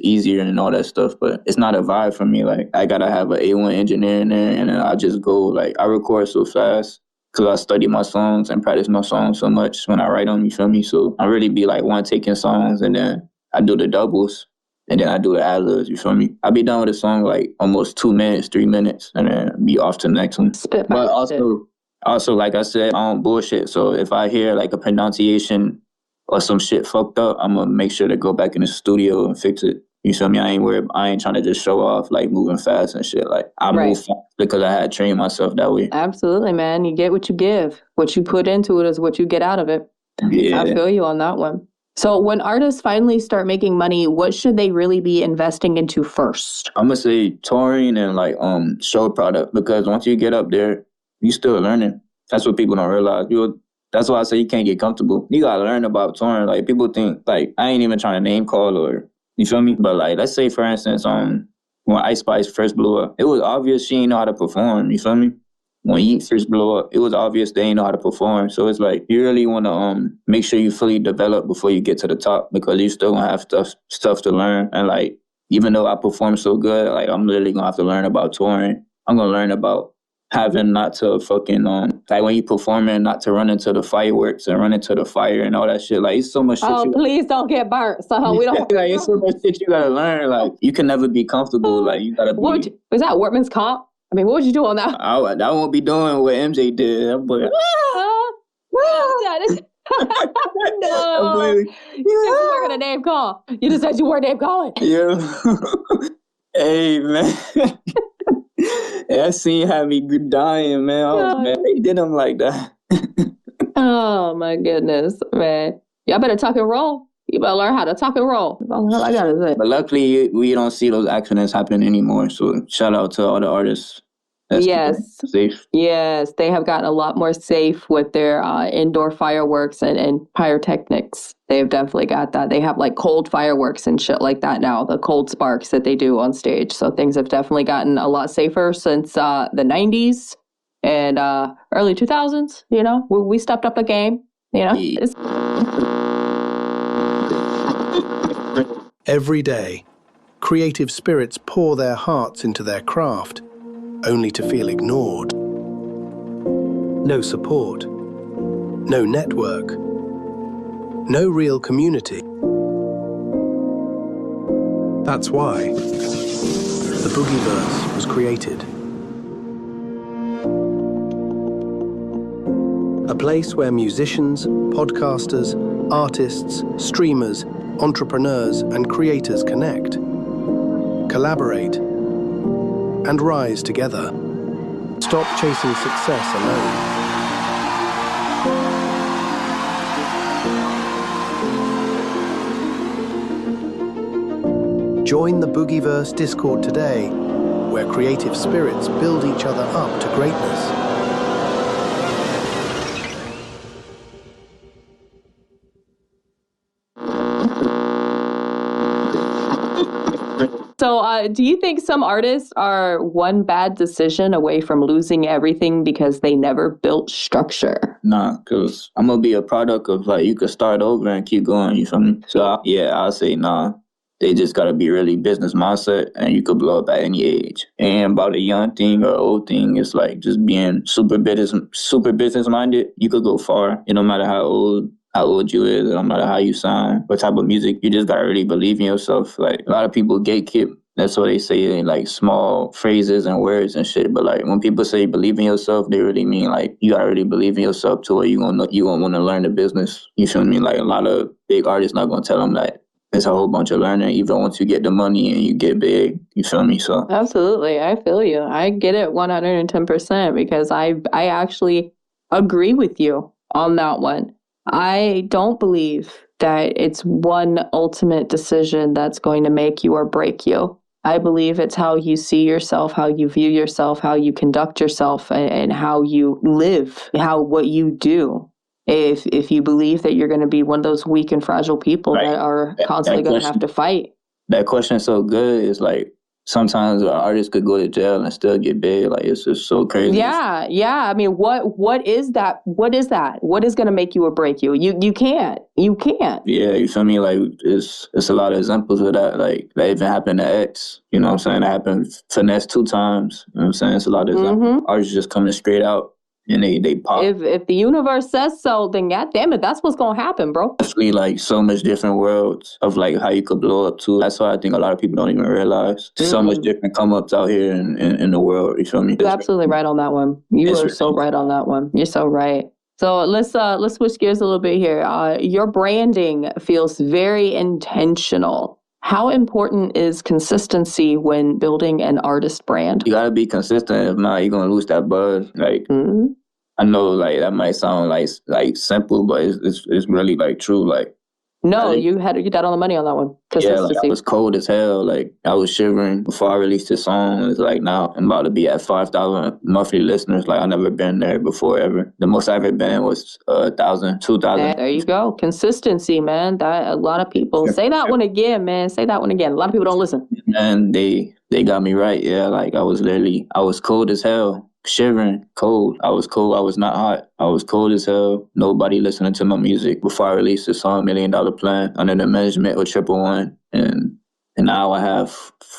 Speaker 3: easier and all that stuff, but it's not a vibe for me. Like, I gotta have an A1 engineer in there, and then I just go, like, I record so fast because I study my songs and practice my songs so much when I write them, you feel me? So I really be like one taking songs, and then I do the doubles, and then I do the ad-libs, you feel me? I be done with a song like almost 2 minutes, 3 minutes, and then be off to the next one. But also, like I said, I don't bullshit. So if I hear like a pronunciation or some shit fucked up, I'm gonna make sure to go back in the studio and fix it. You feel me? I ain't trying to just show off like moving fast and shit. Like, I move fast because I had trained myself that way.
Speaker 2: Absolutely, man. You get what you give. What you put into it is what you get out of it.
Speaker 3: Yeah.
Speaker 2: I feel you on that one. So when artists finally start making money, what should they really be investing into first?
Speaker 3: I'm gonna say touring and like show product, because once you get up there, you still learning. That's what people don't realize. That's why I say you can't get comfortable. You gotta learn about touring. Like, people think, like, I ain't even trying to name call or, you feel me? But like, let's say for instance, when Ice Spice first blew up, it was obvious she didn't know how to perform. You feel me? When Yeet first blew up, it was obvious they didn't know how to perform. So it's like, you really want to make sure you fully develop before you get to the top, because you still gonna have stuff to learn. And like, even though I perform so good, like, I'm literally gonna have to learn about touring. I'm gonna learn about having not to fucking, like, when you performing, not to run into the fireworks and run into the fire and all that shit. Like, it's so much shit.
Speaker 2: Oh, please don't get burnt. So we don't.
Speaker 3: Like, it's so much shit you gotta learn. Like, you can never be comfortable. Like, you gotta be.
Speaker 2: Was that workman's comp? I mean, what would you do on that?
Speaker 3: I won't be doing what MJ did. But
Speaker 2: no. You said you weren't gonna name call. You just said you weren't name calling.
Speaker 3: Yeah. Hey, man. That scene had me dying, man. Man, they did him like that.
Speaker 2: Oh, my goodness, man. Y'all better tuck and roll. You better learn how to tuck and roll. That's all I gotta say.
Speaker 3: But luckily, we don't see those accidents happen anymore. So shout out to all the artists.
Speaker 2: Yes.
Speaker 3: Safe.
Speaker 2: Yes, they have gotten a lot more safe with their indoor fireworks and pyrotechnics. They've definitely got that. They have like cold fireworks and shit like that now, the cold sparks that they do on stage. So things have definitely gotten a lot safer since the 90s and early 2000s. You know, we stepped up the game. You know,
Speaker 4: Every day, creative spirits pour their hearts into their craft, only to feel ignored. No support, no network, no real community. That's why the Boogieverse was created. A place where musicians, podcasters, artists, streamers, entrepreneurs, and creators connect, collaborate, and rise together. Stop chasing success alone. Join the Boogieverse Discord today, where creative spirits build each other up to greatness.
Speaker 2: So do you think some artists are one bad decision away from losing everything because they never built structure?
Speaker 3: Nah, because I'm going to be a product of, like, you could start over and keep going, you feel me? So, I'll say nah. They just got to be really business mindset, and you could blow up at any age. And about a young thing or old thing, it's like just being super business minded. You could go far. It no matter how old you is, no matter how you sound, what type of music, you just got to really believe in yourself. Like, a lot of people gatekeep. That's what they say in like small phrases and words and shit. But like when people say believe in yourself, they really mean like you gotta really believe in yourself to where you gonna want to learn the business. You feel me? Like a lot of big artists not gonna tell them that. It's a whole bunch of learning, even once you get the money and you get big. You feel me? So
Speaker 2: absolutely, I feel you. I get it 110% because I actually agree with you on that one. I don't believe that it's one ultimate decision that's going to make you or break you. I believe it's how you see yourself, how you view yourself, how you conduct yourself, and how you live, what you do. If you believe that you're going to be one of those weak and fragile people that are constantly going to have to fight.
Speaker 3: That question is so good. It's like sometimes an artist could go to jail and still get big. Like it's just so crazy.
Speaker 2: Yeah. I mean, what is that? What is that? What is going to make you or break you? You can't.
Speaker 3: Yeah, you feel me? Like it's a lot of examples of that. Like that even happened to X. You know what I'm saying? That happened Finesse 2 times. You know what I'm saying? It's a lot of examples. Artists just coming straight out. And they pop.
Speaker 2: If the universe says so, then goddamn it, that's what's gonna happen, bro.
Speaker 3: Definitely like so much different worlds of like how you could blow up too. That's why I think a lot of people don't even realize. So much different come ups out here in the world. You feel me?
Speaker 2: You're absolutely right on that one. You are so right on that one. You're so right. So let's switch gears a little bit here. Your branding feels very intentional. How important is consistency when building an artist brand?
Speaker 3: You gotta be consistent. If not, you're gonna lose that buzz. Like I know, like that might sound like simple, but it's really like true. Like
Speaker 2: no, you got on the money on that one.
Speaker 3: Yeah, like I was cold as hell. Like I was shivering before I released this song. It's like now I'm about to be at 5,000 monthly listeners. Like I've never been there before ever. The most I've ever been was 1,000, 2,000.
Speaker 2: There you go. Consistency, man. That a lot of people say that one again, man. Say that one again. A lot of people don't listen.
Speaker 3: And they got me right. Yeah, like I was cold as hell. Shivering, cold. I was cold. I was not hot. I was cold as hell. Nobody listening to my music before I released the song $1 Million Plan under the management of 111. And now I have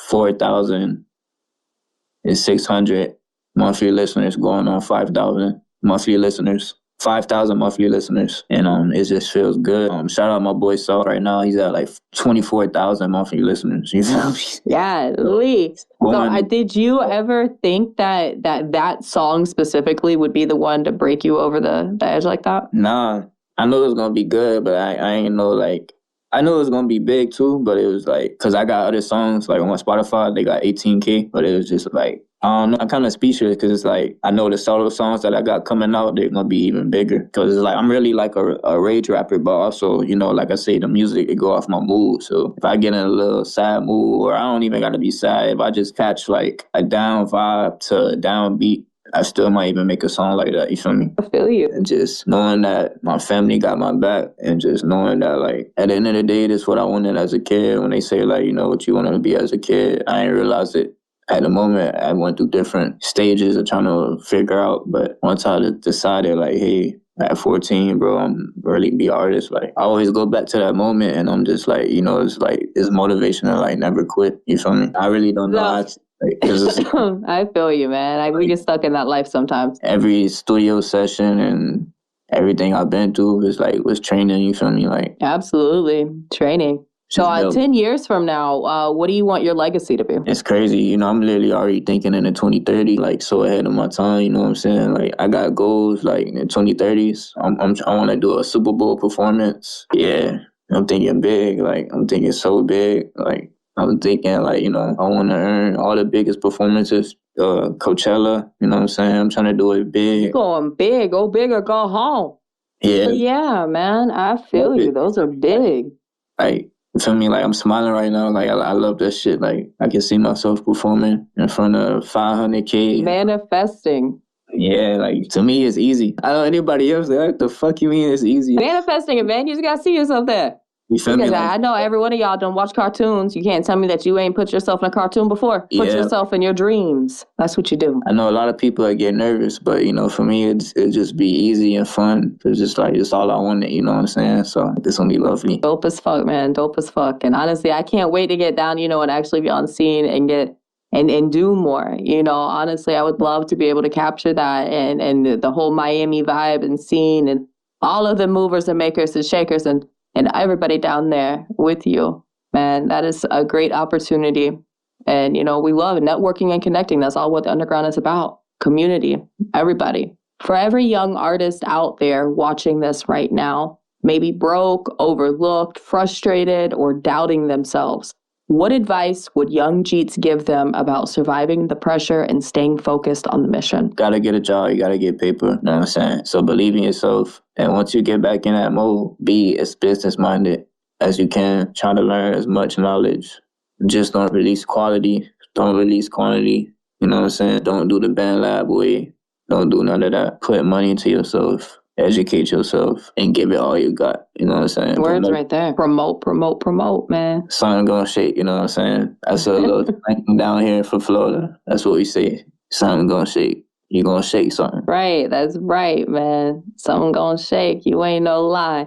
Speaker 3: 4,600 monthly listeners going on 5,000 monthly listeners. 5,000 monthly listeners, and it just feels good. Shout out my boy Saul right now. He's at like 24,000 monthly listeners. You feel me?
Speaker 2: Yeah, Lee. So, did you ever think that song specifically would be the one to break you over the edge like that?
Speaker 3: Nah, I knew it was gonna be good, but I ain't know like. I knew it was gonna be big too, but it was like, cause I got other songs like on my Spotify, they got 18K, but it was just like, I don't know, I'm kind of speechless because it's like, I know the solo songs that I got coming out, they're gonna be even bigger. Cause it's like, I'm really like a rage rapper, but also, you know, like I say, the music, it go off my mood. So if I get in a little sad mood, or I don't even gotta be sad, if I just catch like a down vibe to a down beat, I still might even make a song like that, you feel me?
Speaker 2: I feel you.
Speaker 3: And just knowing that my family got my back, and just knowing that, like, at the end of the day, this is what I wanted as a kid. When they say, like, you know, what you wanted to be as a kid, I didn't realize it. At the moment, I went through different stages of trying to figure out, but once I decided, like, hey, at 14, bro, I'm really be an artist. Like, I always go back to that moment, and I'm just like, you know, it's like, it's motivation to, like, never quit, you feel me? I really don't know how to...
Speaker 2: I feel you, man. We get stuck in that life sometimes.
Speaker 3: Every studio session and everything I've been through was training, you feel me? Like
Speaker 2: absolutely. Training. So 10 years from now, what do you want your legacy to be?
Speaker 3: It's crazy. You know, I'm literally already thinking in the 2030, like so ahead of my time, you know what I'm saying? Like I got goals like in the 2030s. I want to do a Super Bowl performance. Yeah. I'm thinking big. Like I'm thinking so big. Like I'm thinking, like, you know, I want to earn all the biggest performances, Coachella, you know what I'm saying? I'm trying to do it big.
Speaker 2: You're going big. Go big or go home.
Speaker 3: Yeah.
Speaker 2: Yeah, man. I feel you. Those are big.
Speaker 3: Like, you feel me? Like, I'm smiling right now. Like, I love that shit. Like, I can see myself performing in front of 500K.
Speaker 2: Manifesting.
Speaker 3: Yeah, like, to me, it's easy. I don't know anybody else. Like, what the fuck you mean it's easy?
Speaker 2: Manifesting it, man. You just got to see yourself there.
Speaker 3: You feel me?
Speaker 2: Because
Speaker 3: Like,
Speaker 2: I know every one of y'all don't watch cartoons. You can't tell me that you ain't put yourself in a cartoon before. Put
Speaker 3: Yeah.
Speaker 2: yourself in your dreams. That's what you do.
Speaker 3: I know a lot of people that get nervous, but, you know, for me, it'd just be easy and fun. It's just like, it's all I wanted, you know what I'm saying? So this gonna be lovely.
Speaker 2: Dope as fuck, man. Dope as fuck. And honestly, I can't wait to get down, you know, and actually be on scene and get and do more. You know, honestly, I would love to be able to capture that and the whole Miami vibe and scene and all of the movers and makers and shakers and everybody down there with you. Man, that is a great opportunity. And, you know, we love networking and connecting. That's all what the underground is about. Community, everybody. For every young artist out there watching this right now, maybe broke, overlooked, frustrated, or doubting themselves, what advice would Yung Jeets give them about surviving the pressure and staying focused on the mission?
Speaker 3: Gotta get a job, you gotta get paper, you know what I'm saying? So believe in yourself. And once you get back in that mode, be as business-minded as you can. Try to learn as much knowledge. Just don't release quality, don't release quantity. You know what I'm saying? Don't do the band lab way. Don't do none of that. Put money into yourself. Educate yourself and give it all you got. You know what I'm saying?
Speaker 2: Words right there. Promote, promote, promote, man.
Speaker 3: Something gonna shake, you know what I'm saying? That's a little thing down here for Florida. That's what we say. Something gonna shake. You gonna shake something.
Speaker 2: Right, that's right, man. Something gonna shake. You ain't no lie.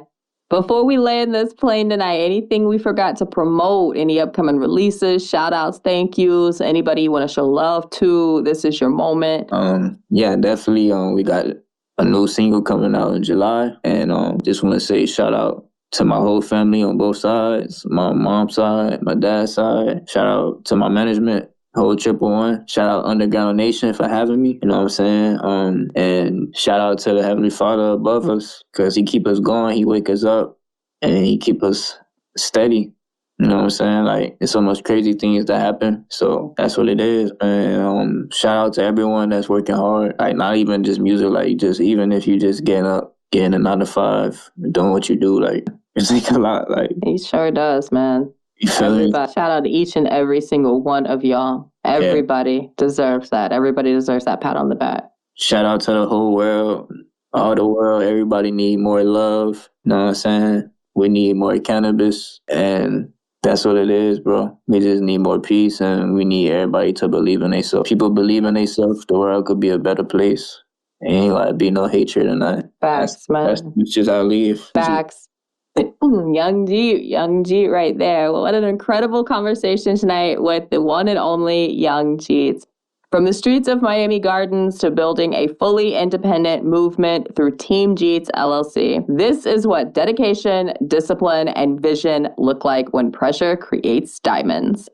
Speaker 2: Before we land this plane tonight, anything we forgot to promote? Any upcoming releases, shout outs, thank yous, anybody you want to show love to? This is your moment.
Speaker 3: Yeah, definitely. We got a new single coming out in July, and just want to say shout out to my whole family on both sides, my mom's side, my dad's side. Shout out to my management, whole 111. Shout out Underground Nation for having me, you know what I'm saying? And shout out to the Heavenly Father above us, because he keep us going, he wake us up, and he keep us steady. You know what I'm saying? Like, there's so much crazy things that happen. So that's what it is, man. Shout out to everyone that's working hard. Like, not even just music, like, just even if you just getting up, getting a 9 to 5, doing what you do, like, it's like a lot. Like,
Speaker 2: He sure does, man.
Speaker 3: you feel me?
Speaker 2: Everybody, shout out to each and every single one of y'all. Everybody deserves that. Everybody deserves that pat on the back.
Speaker 3: Shout out to the whole world, all the world. Everybody need more love. You know what I'm saying? We need more cannabis, and that's what it is, bro. We just need more peace, and we need everybody to believe in themselves. People believe in themselves, the world could be a better place. Ain't like be no hatred or nothing.
Speaker 2: Facts, man.
Speaker 3: That's just how I leave.
Speaker 2: Facts. Yung Jeet right there. What an incredible conversation tonight with the one and only Yung Jeets. From the streets of Miami Gardens to building a fully independent movement through Team Jeets LLC. This is what dedication, discipline, and vision look like when pressure creates diamonds.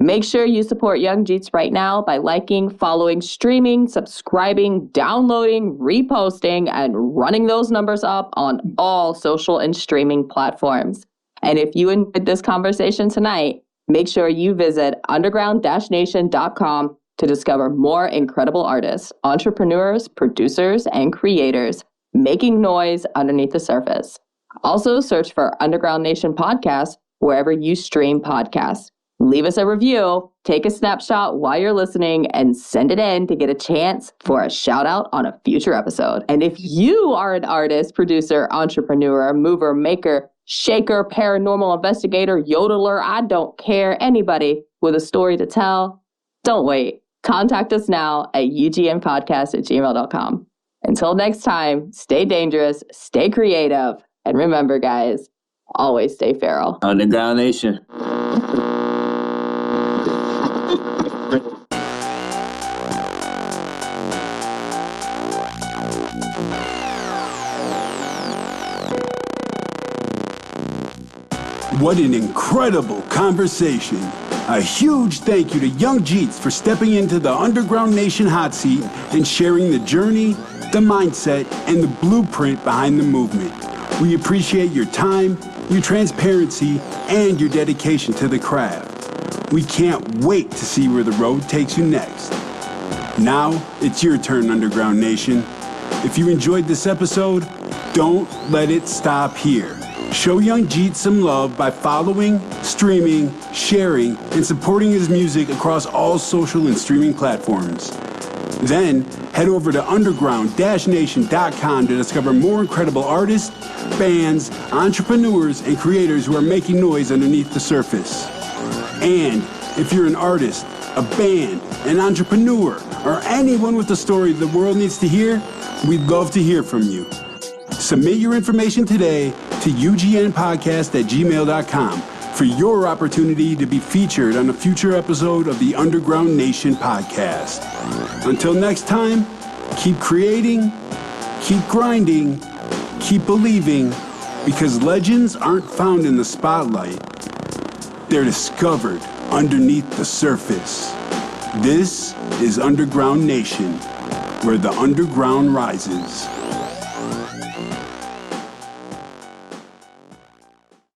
Speaker 2: Make sure you support Yung Jeets right now by liking, following, streaming, subscribing, downloading, reposting, and running those numbers up on all social and streaming platforms. And if you enjoyed this conversation tonight, make sure you visit underground-nation.com to discover more incredible artists, entrepreneurs, producers, and creators making noise underneath the surface. Also, search for Underground Nation Podcast wherever you stream podcasts. Leave us a review, take a snapshot while you're listening, and send it in to get a chance for a shout out on a future episode. And if you are an artist, producer, entrepreneur, mover, maker, shaker, paranormal investigator, yodeler, I don't care, anybody with a story to tell, don't wait. Contact us now at ugnpodcast@gmail.com. Until next time, stay dangerous, stay creative, and remember, guys, always stay feral.
Speaker 3: Underground Nation.
Speaker 1: What an incredible conversation. A huge thank you to Yung Jeets for stepping into the Underground Nation hot seat and sharing the journey, the mindset, and the blueprint behind the movement. We appreciate your time, your transparency, and your dedication to the craft. We can't wait to see where the road takes you next. Now, it's your turn, Underground Nation. If you enjoyed this episode, don't let it stop here. Show Yung Jeets some love by following, streaming, sharing, and supporting his music across all social and streaming platforms. Then, head over to underground-nation.com to discover more incredible artists, bands, entrepreneurs, and creators who are making noise underneath the surface. And if you're an artist, a band, an entrepreneur, or anyone with a story the world needs to hear, we'd love to hear from you. Submit your information today to ugnpodcast@gmail.com for your opportunity to be featured on a future episode of the Underground Nation podcast. Until next time, keep creating, keep grinding, keep believing, because legends aren't found in the spotlight. They're discovered underneath the surface. This is Underground Nation, where the underground rises.